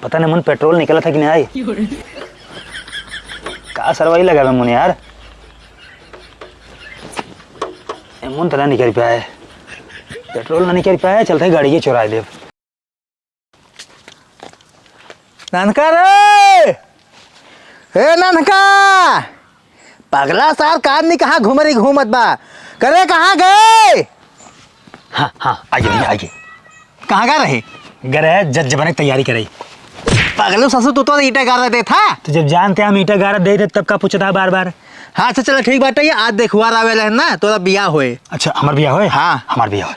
पता नहीं मन पेट्रोल निकला था कि नहीं आई। का सरवाई लगा मैं मुझे यार, मुन तो ना निकल पाया है, पेट्रोल ना निकल पाया है। चलते गाड़ी के चुरा दे। ननका रे, हे ननका, पगला सार कार नहीं कहाँ घूम रही घूमत बा करे, कहाँ गए? हाँ हाँ आगे भैया आगे। कहाँ गए रहे? गए जज बने तैयारी करे। पगलू ससुर तू तो ईटा गारा दे था। तो जब जानते हम ईटा गारा दे तब का पूछता है बार बार। हाँ अच्छा चलो ठीक बात है, आज देखुआर आवेला है ना, तोरा बियाह होए। अच्छा हमार बियाह होए? हाँ हमार बियाह होए,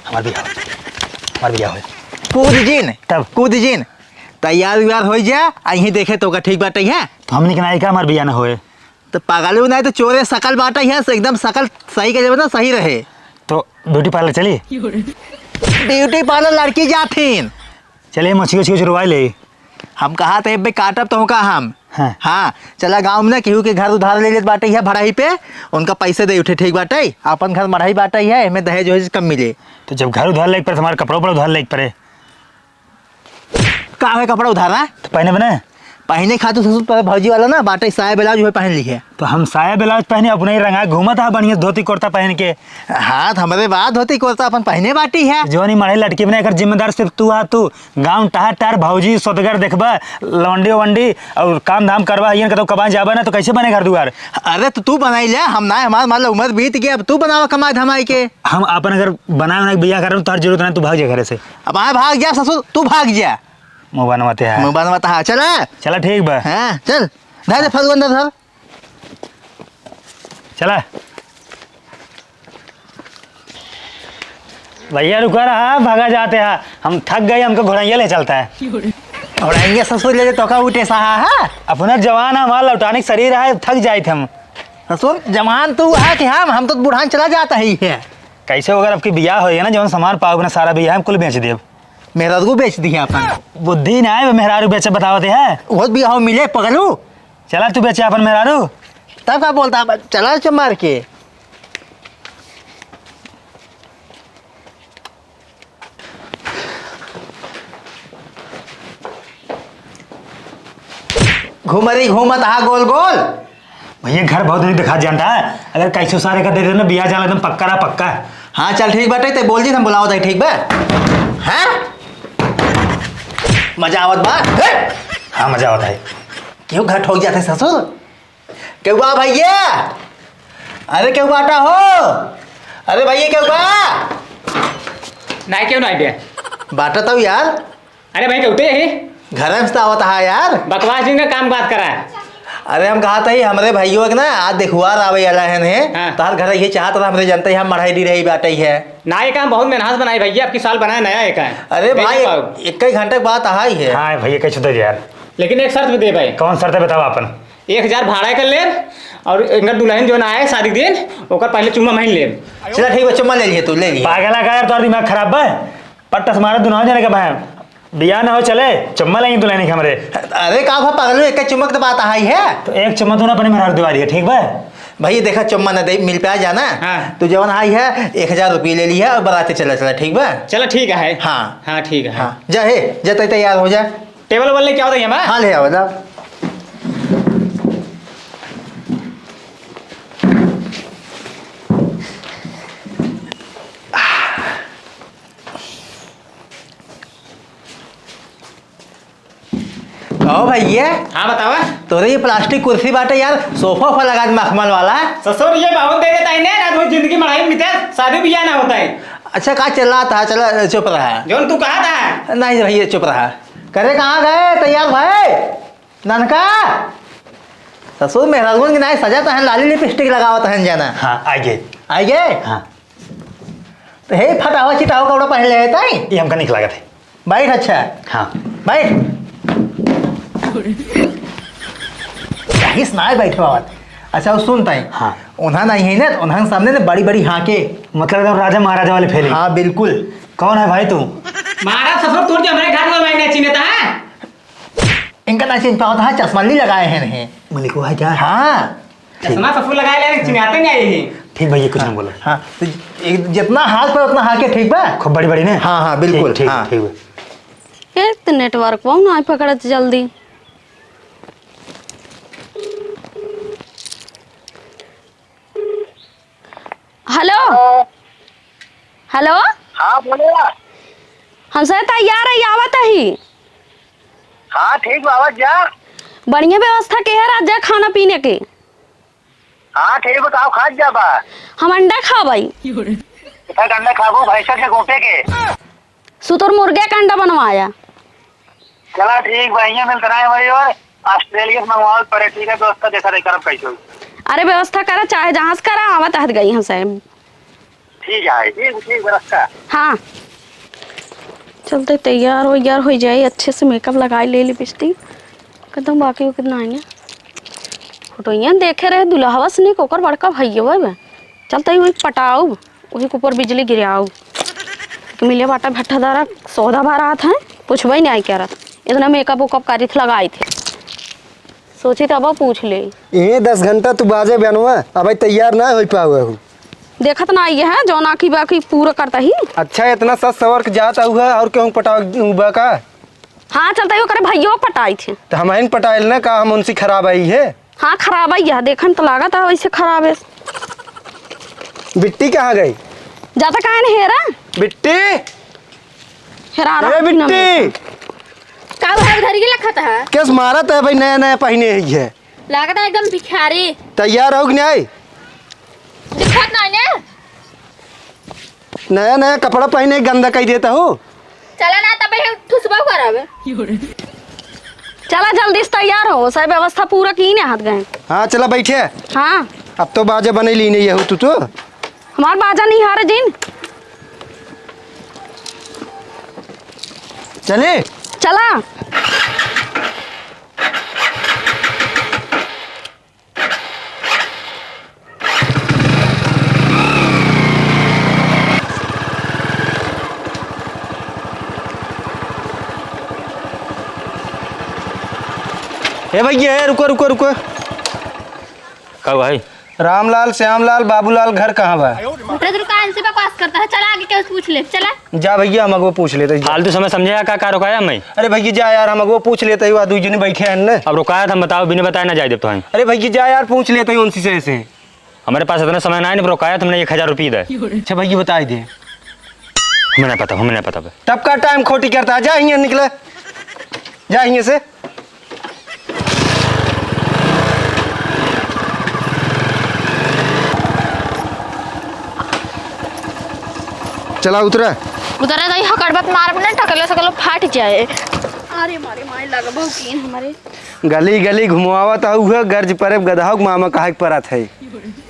हमार बियाह होए, हमार बियाह होए। कूद जिन तैयार व्यार हो जा, यही देखे तो का ठीक बात है। तो हमने कहना का हमार बियाह ना होए तो पागल नहीं तो चोरे सकल बाटा है, एकदम सकल सही के ना सही रहे। तो ब्यूटी पार्लर चली? ब्यूटी पार्लर लड़की जाथिन। चलिए मछली रुआ ले। हम कहा थे बे काटब तो का हम। हाँ, हाँ चला गाँव में ना केहू के घर उधार ले लेते बाटे है भड़ाई पे, उनका पैसे दे उठे ठीक बाटे। अपन घर मढ़ाई बाटे है, हमें दहेज वहेज कम मिले। तो जब घर उधार लेके पड़े हमारे कपड़ों पर उधार लेके पड़े का है कपड़ा उधारा तो पहने बने पहने खातू ससुर भौजी वाला ना बाटे साया ब्लाउज हुए पहन ली है। तो हम साया ब्लाउज पहने अपने ही रंगा घूमा था बढ़िया धोती कुर्ता पहन के। हाँ हमारे बात होती कुर्ता अपन पहने बाटी है। जो नहीं मढ़े लटकी बने कर जिम्मेदार सिर्फ तू आ। तू गाँव टहर टहर भौजी सौदगर देखबा लौंडी वंडी और काम धाम करवा ये तो कबान जाबा ना तो कैसे बने घर दुआर। अरे तो तू बनाई ले, हम ना हमारा मतलब उम्र बीत गया, अब तू बनावा कमाई धमाई के। हम अपन अगर बना बिया कर तो जरूरत नहीं, तू भाग जा घर से। अब आए भाग जा ससुर, तू भाग जा। मुँह बनवाते हैं, मुँह बनवाता है। चला चला ठीक बा। हाँ चल धर फल धर चला भैया रुका रहा, भागा जाते हैं हम, थक गए, हमको घोड़ैया ले चलता है। घोड़ाएंगे ससुर ले तो का उठे सहा है। अपना जवान है, हमारा लौटाने शरीर है, थक जाए थे हम। ससुर जवान तू है कि हम तो बुढ़ान चला जाता ही है। कैसे अगर आपकी बियाह हो ना, जवन सामान पाओगे ना सारा बियाह हम कुल बेच देव। मेरा को बेच दी अपन बुद्धि ना है मेहरारू बेचे बतावते है। बहुत बियाह मिले पगलू। चला तू बेचे अपन मेहरारू, तब का बोलता चला मार के। घूम रही घूमत हा गोल गोल। भैया घर बहुत नहीं दिखा जानता है, अगर कैसे सारे का दे देना बियाह जाना एकदम पक्का रहा पक्का है। हाँ चल ठीक बाटे, ते बोल दी हम बुलाओ ठीक बा। हाँ मजा आवत बा। हाँ मजा आता है। क्यों घर ठोक जाते ससुर? क्यों बा भैया? अरे क्यों बाटा हो? अरे भैया क्यों बा? नहीं क्यों नहीं दे बाटा तो यार। अरे भाई कहते ही घर में आवत है यार, बकवास जिनका काम बात करा है। अरे हम कहा था ही हमारे भाइयों के ना आज देखुआर आवे वाला है। हाँ। तार घर ये चाहता था, हमरे जानते ही हम मढ़ाई दी रही बाटे है ना, ये काम बहुत मेहनत बनाई भैया, आपकी साल बनाया नया एक है। अरे भाई एक ही घंटे बाद आ ही है। हाँ भैया कैसे दे यार, लेकिन एक शर्त भी दे भाई। कौन शर्त है बताओ अपन? 1000 भाड़ा कर ले, और इनका दुल्हन जो ना आए शादी दिन ओकर पहले चुम्मा महीन ले। चला ठीक है, चुम्मा ले लिए तू ले लिए। पागला का यार, तुम्हारा दिमाग खराब है। पट्टा तुम्हारा दुल्हन जाने का भाई बियाह ना हो चले चुम्मा लेंगे दुल्हन के हमरे। अरे का पगलू एक चुम्मक तो बात आई है। तो एक चुम्मा तू ना अपने मेहरारू दिवा दिया ठीक बा। भाई देखा चुम्मा न दे मिल पे आ जाना। हाँ। तो जवन आई है 1000 रुपये ले लिया और बराते चला चला ठीक बा। चलो ठीक है। हाँ हाँ ठीक है। हाँ जा हे जते तैयार हो जा। टेबल वाले क्या होता है हमारा? हाँ ले आओ जा। ओ भैया। हाँ बतावा। तोरे ये प्लास्टिक कुर्सी बाटे यार, सोफा वोफा लगा दे मखमल वाला। ससुर ये बहुत दे देता है ना, रोज जिंदगी मढ़ाई मिलते शादी बियाह ना होता है। अच्छा कहा चल रहा था, चला चुप रहा। जो तू कहा था। नहीं भैया चुप रहा। करे कहाँ गए तैयार भाई ननका? ससुर मेहरारून की नाई सजा है, लाली लिपस्टिक लगावत है जाना। हाँ आइए आइए। हाँ तो हे फटावा चिटावा कपड़ा पहन ले ताई। ये हमका निकला थे। बैठ अच्छा। हाँ बैठ कहीं ना बैठे बात। अच्छा वो सुनता है। हाँ उन्हा नहीं है ना, उन्हा सामने ना बड़ी बड़ी हाँके, मतलब एकदम राजा महाराजा वाले फेरी। हाँ बिल्कुल। कौन है भाई तू? महाराज ससुर तू जो हमारे घर में मैंने चिन्हता है, इनका ना चिंता होता है, चश्मा नहीं लगाए हैं नहीं। मलिको है क्या? हाँ चश्मा ससुर लगाए ले चिन्हते नहीं आई है। ठीक भैया कुछ नहीं बोलो। हाँ तो जितना हाथ पर उतना हाँके ठीक बा। खूब बड़ी बड़ी ने। हाँ हाँ बिल्कुल। ठीक हाँ। ठीक एक तो नेटवर्क वो ना पकड़त जल्दी। Hello hello. हाँ बोले। हमसे तैयार है आवत ही। हाँ ठीक बाबा जा। बढ़िया व्यवस्था के है राजा खाना पीने के। हाँ ठीक बताओ खा जा बा। हम अंडा खाबई। कितना अंडा खाबो भैंसा के गोपे के। सुतुर मुर्गे का अंडा बनवाया। चला ठीक बढ़िया मिलता है भाई। और ऑस्ट्रेलिया से मंगवाओ पड़े। ठीक है व्यवस्था देखा रही करब कैसे हुई। अरे व्यवस्था करा चाहे जहाँ से करा आवत हट गई हमसे। ठीक है ठीक ठीक व्यवस्था। हाँ चलते तैयार हो जाए अच्छे से मेकअप लगाए ले लिपस्टिक कदम बाकी वो कितना आएंगे फोटोइया देखे रहे दुल्हवा से ओकर बड़का भैया बे। चलते वही पटाओ वही के ऊपर बिजली गिराओ मिले बाटा भट्टादारा सौदा बारात है पूछबई नहीं आई क्या रहा इतना मेकअप वेकअप करी लगाए थे सोची तब पूछ ले। ये 10 घंटा तू बाजे बनवा अब तैयार ना हो पावे हूँ। देखत ना आई है जो ना की बाकी पूरा करता ही। अच्छा इतना सस सवर के जाता हुआ और क्यों पटावा का। हाँ चलता ही करे भैया पटाई थे तो हम पटाइल ना का हम उनसे खराब आई है। हाँ खराब आई है देखन तो लगा था वैसे खराब है। बिट्टी कहाँ गई। जाता कहा नहीं हेरा बिट्टी हेरा अरे बिट्टी का भाई घर के लखत है कैस मारत है भाई नया नया पहने ही है लागत है एकदम भिखारी तैयार हो नहीं दिखत नहीं ने नया नया कपड़ा पहने गंदा कही देता हूँ। चला ना तब ठुसबा करावे चला जल्दी से तैयार हो सब व्यवस्था पूरा की ने हाथ गए। हाँ चला बैठे हाँ अब तो बाजे बने ली नहीं है तू तो हमार बाजा नहीं हारे जिन चले चला। ए भैया रुको रुको रुको। का भाई रामलाल श्यामलाल बाबूलाल घर कहाँ बा। मोटर दुकान से बकवास करता है चला आगे क्या पूछ ले चला। जा भैया हम अगो पूछ लेते फालतू समय समझेगा का रुकाया मैं। अरे भैया जा यार हम अगो पूछ लेते हुआ दू जने बैठे हैं ना। अब रुकाया था बताओ बिना बताया ना जाए देव तो हम। अरे भैया जा यार पूछ लेते उनसे से ऐसे। हमारे पास इतना समय नहीं रुकाया तुमने 1000 रुपये दे। अच्छा भैया बता दे हमें नहीं पता भाई। तब का टाइम खोटी करता है। जा यहाँ निकले जा यहाँ से। चला उतरा उधर नहीं हकड़बत मार बना टकले सकलो फाट जाए। अरे मारे मारे लगा बहुकीन हमारे गली गली घुमावत हुआ गर्ज पर गधा मामा कहा परत है।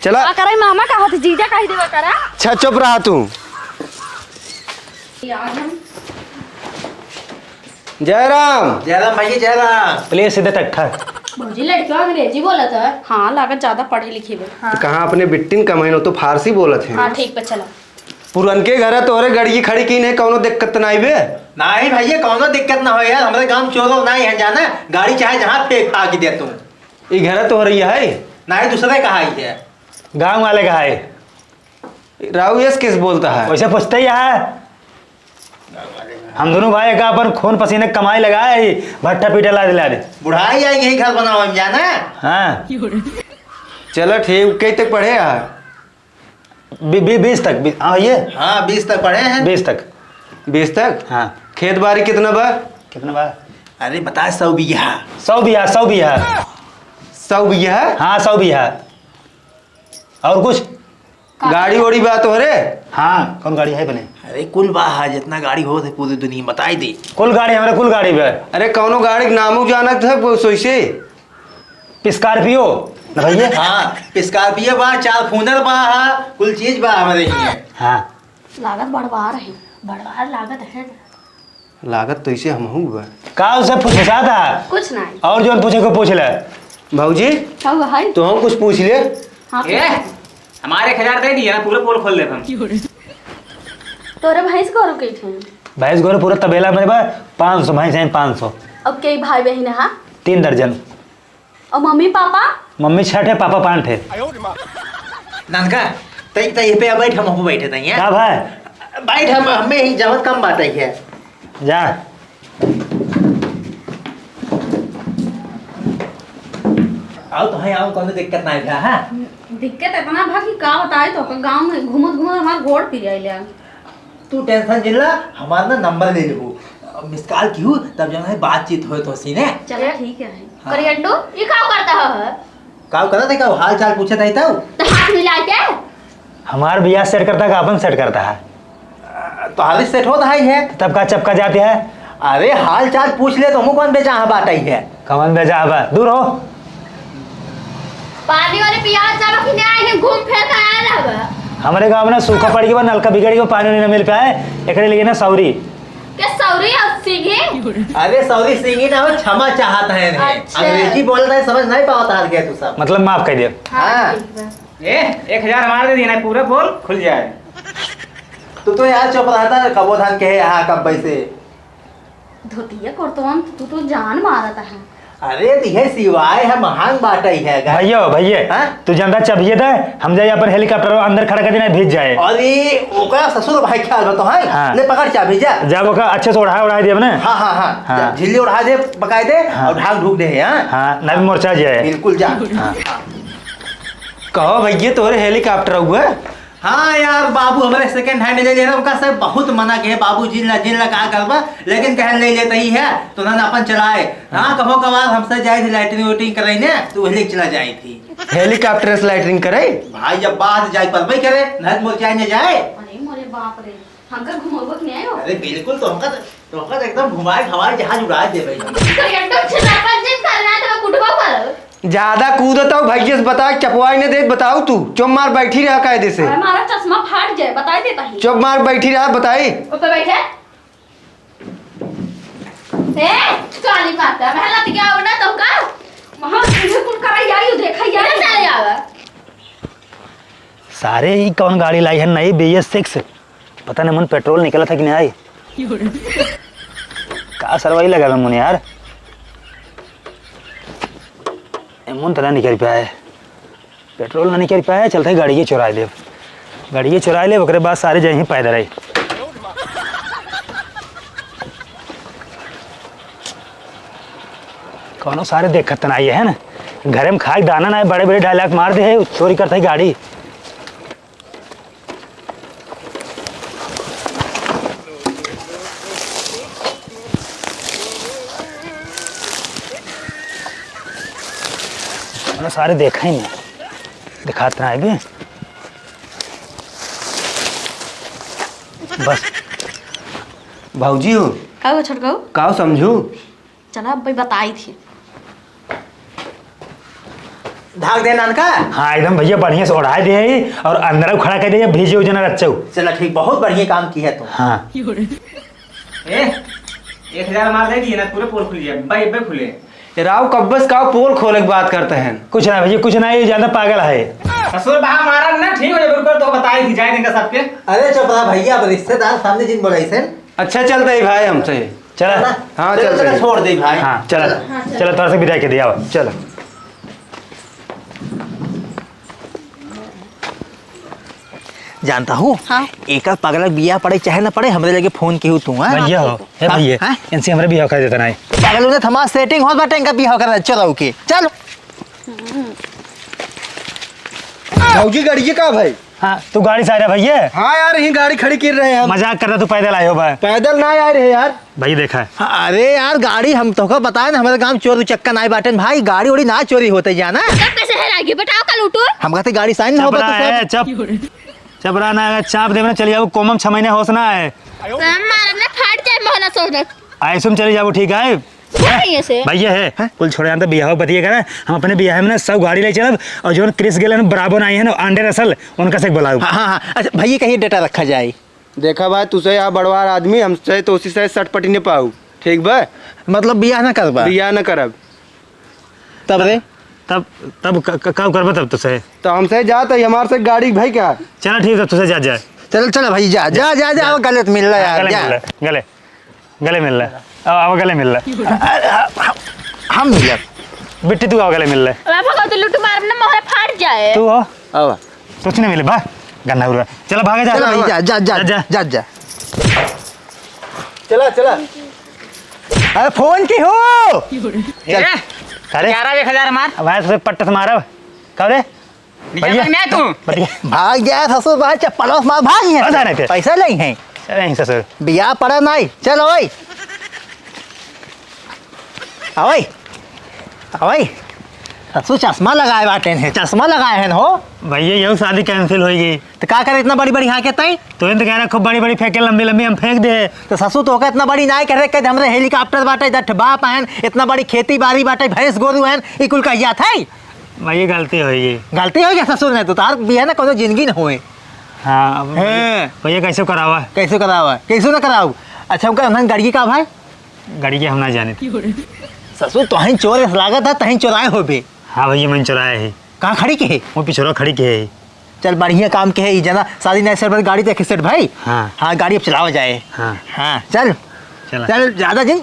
चला का करे मामा का हाथ जीजा कह देवा करा। अच्छा चुप रहा तू। जयराम जयराम भैया जयराम। प्लीज सीधे टट्ठा। भौजी लड़कियों अंग्रेजी बोला था। हाँ लागत ज्यादा पढ़े लिखे बे। हाँ कहाँ अपने बिट्टिन कमाइनो तो फारसी बोलत है। हाँ ठीक पे चला। पुरनके घर है तोहरे गड़िया खड़ी की नहीं कौनो दिक्कत नहीं बे। नहीं भैया कौनो दिक्कत ना हो यार हमारे गांव चोरो नहीं है जाना गाड़ी चाहे जहाँ फेंक फाक दे तू। ये घर तोहरे है नहीं दूसरे कहा ही है। गाँव वाले का है राहु यस किस बोलता है। वैसे पूछते ही है हम दोनों भाई का अपन खून पसीने कमाई लगाए भट्टा पीटा ला दिला दे। बुढ़ाई आएंगे यही घर बनाओ हम जाना। हाँ चलो ठीक कई तक पढ़े यार। 20 तक। हाँ ये हाँ 20 तक पढ़े हैं। 20 तक। 20 तक। हाँ खेत बाड़ी कितना बा। कितना बा। अरे बता 100 बीघा। 100 बीघा 100 बीघा। 100 बीघा है। हाँ 100 बीघा। और कुछ गाड़ी ओड़ी बात हो रे। हाँ कौन गाड़ी है बने। अरे कुल बाहा जितना गाड़ी हो थे पूरी दुनिया बताई दी। कुल गाड़ी हमारे कुल गाड़ी पे। अरे कौनो गाड़ी के नामो जानत है सोइसे। स्कॉर्पियो ना भैया। हाँ स्कॉर्पियो बा 4 फूनर बा कुल चीज बा हमारे यहाँ। हाँ लागत बढ़वा रहे बढ़वा लागत है लागत तो इसे हम बा। का उसे पूछा था कुछ नहीं। और जो पूछे को पूछ ले। भाऊजी क्या हुआ है। तो हम कुछ पूछ ले। हाँ हमारे 1000 दे दिया ना पूरा पोल खोल देता हम। तोरे भैंस को रुके थे। भैंस गोरे पूरा तबेला मेरे पास 500 भैंस हैं 500। अब कई भाई बहन है। 3 दर्जन। और मम्मी पापा मम्मी 6 है पापा 5 है। ननका तई तई पे बैठ हम बैठे थे क्या भाई बैठ हम हमें ही जमत कम बात है जा आओ तो है आओ, कोनो दिक्कत नहीं था। हाँ दिक्कत इतना भा कि का बताए तो गांव में घूमत घूमत हमार गोड़ पी जाइले। तू टेंशन जिल्ला, हमारा ना नंबर ले लेबू, मिस कॉल किहू तब जो है बातचीत होए तो सीने। चलो ठीक है। करियड्डू ये का करता है? का करत है, का हाल चाल पूछे थे तो हाथ मिला के हमार बियाह सेट करता है, अपन सेट करता है। तो हाल सेट होता है। तब का चपका जाती है। अरे हाल चाल पूछ ले तो मुँह कौन बेचा बात आई है। कमन बेजा हवा दूर हो। पानी वाले पियाज जानो कि नहीं आए हैं, घूम फिर कर आए रहबा। हमारे गांव में ना सूखा पड़ गया, नलका बिगड़ गया, पानी नहीं मिल पाया, एकरे लिए ना सौरी के सौरी और सीघी। अरे सॉरी सिंगी ना, क्षमा चाहता है। अच्छा। अंग्रेजी बोलता है, समझ नहीं पाता हाल गया तू सब। मतलब माफ कर दियो। हाँ। ए 1000 हमारे दे देना, पूरा बोल खुल जाए। तू तो यार चुप रहता है, कबो धान के है यहाँ कब पैसे। धोतिया करतवन तू तो जान मारता है। अरे तो यह सिवाय है, महान बात ही है। भैया भैया हाँ? तू जानता चबिए दे, हम जाइए अपन हेलीकॉप्टर अंदर खड़ा कर देना, भेज जाए। अरे ओकरा ससुर भाई ख्याल बतो है। हाँ। ले पकड़ चा भेजा। जब ओका अच्छे से उड़ा दिया ना। हाँ हाँ हाँ, हाँ। झिल्ली उड़ा दे, पकाए दे। हाँ। और ढाक ढूक दे। हाँ हाँ नवी मोर्चा जाए। बिल्कुल जा। कहो भैया तोरे हेलीकॉप्टर हुआ। हाँ यार बाबू हमारे सेकंड हैंड ले रहे, उनका सब बहुत मना के बाबू जिन ला का करबा, लेकिन कह ले लेते ही है तो ना अपन चलाए। हाँ कभो कभार हमसे जाए थी लाइटिंग वाइटिंग कराई ने, तो वही चला जाई थी। हेलीकॉप्टर से लाइटिंग करे भाई जब बात जाए पर भाई करे नहर मोर जाए न जाए। अरे मोरे बाप रे, हमका घुमाबो कि नहीं आयो? अरे बिल्कुल, तो हमका एकदम घुमाए हवाई जहाज उड़ा दे भाई। करियड्डू छिनापन जिस करना है तो कुटबा पर। ज्यादा कूदता हूँ भैया से बता, चपवाई ने देख बताऊ तू। चुप मार बैठी रहा कायदे से। अरे हमारा चश्मा फाट जाए, बताई देता ही। चुप मार बैठी रहा, बताई। ऊपर बैठे ए काली माता मेहनत क्या होना तुमका। वहां तुझे कुल कराई आई देखा यार। किधर चले आवा? सारे ही कौन गाड़ी लाई है नई BS6, पता नहीं मन पेट्रोल निकला था कि नहीं आई। का सरवाई लगा मुझे यार, मन तो निकल पाया है, पेट्रोल ना निकल पाया, चलते गाड़ी चुरा ले, गाड़ी चुरा ले, ओकरे बाद सारे जहीं पैदल आई। कौनो सारे देखत ना है ना, घरे में खाए दाना ना, बड़े बड़े डायलॉग मार दे है, चोरी करते है गाड़ी। सारे देखा ही नहीं, दिखाते ना भी बस। भाऊजी हो का वो छटकाऊ? काओ समझू। चला अब भाई बताई थी। ढाक दे नानका। हाँ एकदम भैया बढ़िया से उड़ा दे और अंदर खड़ा कर दे, भेजे जना रच्चो। चला ठीक, बहुत बढ़िया काम की है तुम। हाँ ए 1000 हमारे दे दिए ना, पूरे पोल खुल जाए, बाई खुले। राव कब्बस काओ पोल खोले की बात करते हैं। कुछ ना भैया, कुछ ना, ये ज्यादा पागल है। ससुर बहा मारा ना, ठीक हो जाए तो बताई थी जाए देंगे सबके। अरे चुप रहा भैया, अब रिश्तेदार सामने जिन बोला इसे। अच्छा चलते ही भाई हमसे। चला हाँ चल चलते ही। छोड़ दे भाई। हाँ चला चला, थोड़ा सा विदाई के दिया चलो। जानता हूँ हाँ। एक पागल बिया पड़े चाहे ना पड़े, हमरे लगे फोन की तू। भैया हो हे भैया, हाँ? इनसे हमारे भी कर देता ना है। पागल उन्हें थमा सेटिंग हो बाटे इनका बिया कर। चलो के चलो। भाऊजी गाड़ी का भाई। हाँ तू गाड़ी से आ रहा भैया? हाँ यार यही गाड़ी खड़ी कर रहे हैं हम। मजाक कर रहा, तू पैदल आयो बा? पैदल ना आ रहे यार। भाई देखा है। अरे यार गाड़ी हम तो को बताए ना, हमारे गांव चोर चक्का ना बाटे भाई, गाड़ी उड़ी ना चोरी होते जाना। तब कैसे है रागी बताओ कल उठो। हम कहते गाड़ी साइन ना हो चपरा है, चपरा ना, चाप देवे ना चली जाओ, कोमम 6 महीने होश ना है, मारना फाट जाए मोहना सोच ऐसुम चली जाओ, ठीक है से। भैया है कुल छोड़े तो बिहाव बतिए करे, हम अपने बिहाव में ना सब गाड़ी ले चलब, और जो क्रिस गेल बराबर आई है ना अंडे रसल, उनका से बुलाओ। हाँ हाँ, अच्छा भैया कहिए डेटा रखा जाए। देखा भाई तुझसे यहाँ बड़वार आदमी, हमसे तो उसी से सटपटी ने पाऊ। ठीक बा, मतलब बिया ना करबा? बिया न करब तब रे तब कब करबा तब तुझसे? तो हमसे जाता है हमारे से गाड़ी भाई क्या। चलो ठीक है, तुझसे जा जाए। चल चलो भाई, जा जा जा जा, गले मिल रहा यार। गले जा। मिल रहा, गले मिल रहा, अब गले मिल रहा। हम मिल बिट्टी तू आओ, गले मिल रहा। मैं भगवती लुटू मार ना मोहरा फाट जाए। तू हो अब कुछ नहीं मिले बा, गन्ना हुआ। चलो भागे जा, चलो भाई, जा जा जा जा जा जा। चला चला। अरे फोन की हो। ए अरे 11,000 मार भाई से पट्ट से मारो कब रे भैया मैं तू बढ़िया भाग गया ससुर भाई चप्पल मार भाग बस आने यहाँ के। पैसा नहीं है चले यहीं ससुर बिया पड़ा नहीं चल ओए ओए ओए ससुर चश्मा लगाए बाटे हैं चश्मा लगाए हैं हो भैया यही शादी कैंसिल होगी तो क्या करे इतना बड़ी बड़ी हाँ के तई तो इन तो कह रहा खूब बड़ी बड़ी फेंके लंबी लंबी हम फेंक दे तो ससुर तो इतना बड़ी ना करे कि हमरे हेलीकॉप्टर बाटे जठ बाप हैं इतना बड़ी खेती बाड़ी बाटे भैंस गोरू हैं ई कुल कहिया था भैया गलती होगी गलती हो गया ससुर ने तो तार बिया ना कोनो जिंदगी न होए हाँ अब हैं। भैया कैसे करावा कैसे करावा कैसे ना कराऊ अच्छा उनका हमन गाड़ी का भाई गाड़ी के हम ना जाने ससुर तो ही चोर लागत है तहीं चोराए हो बे हाँ भैया मैंने चुराया है कहाँ खड़ी के है वो पिछड़ा खड़ी के है चल बढ़िया काम के है ई जना शादी नहीं सर गाड़ी देखे सेठ भाई हाँ। हाँ गाड़ी अब चलावा जाए हाँ हाँ चल चला चल ज्यादा दिन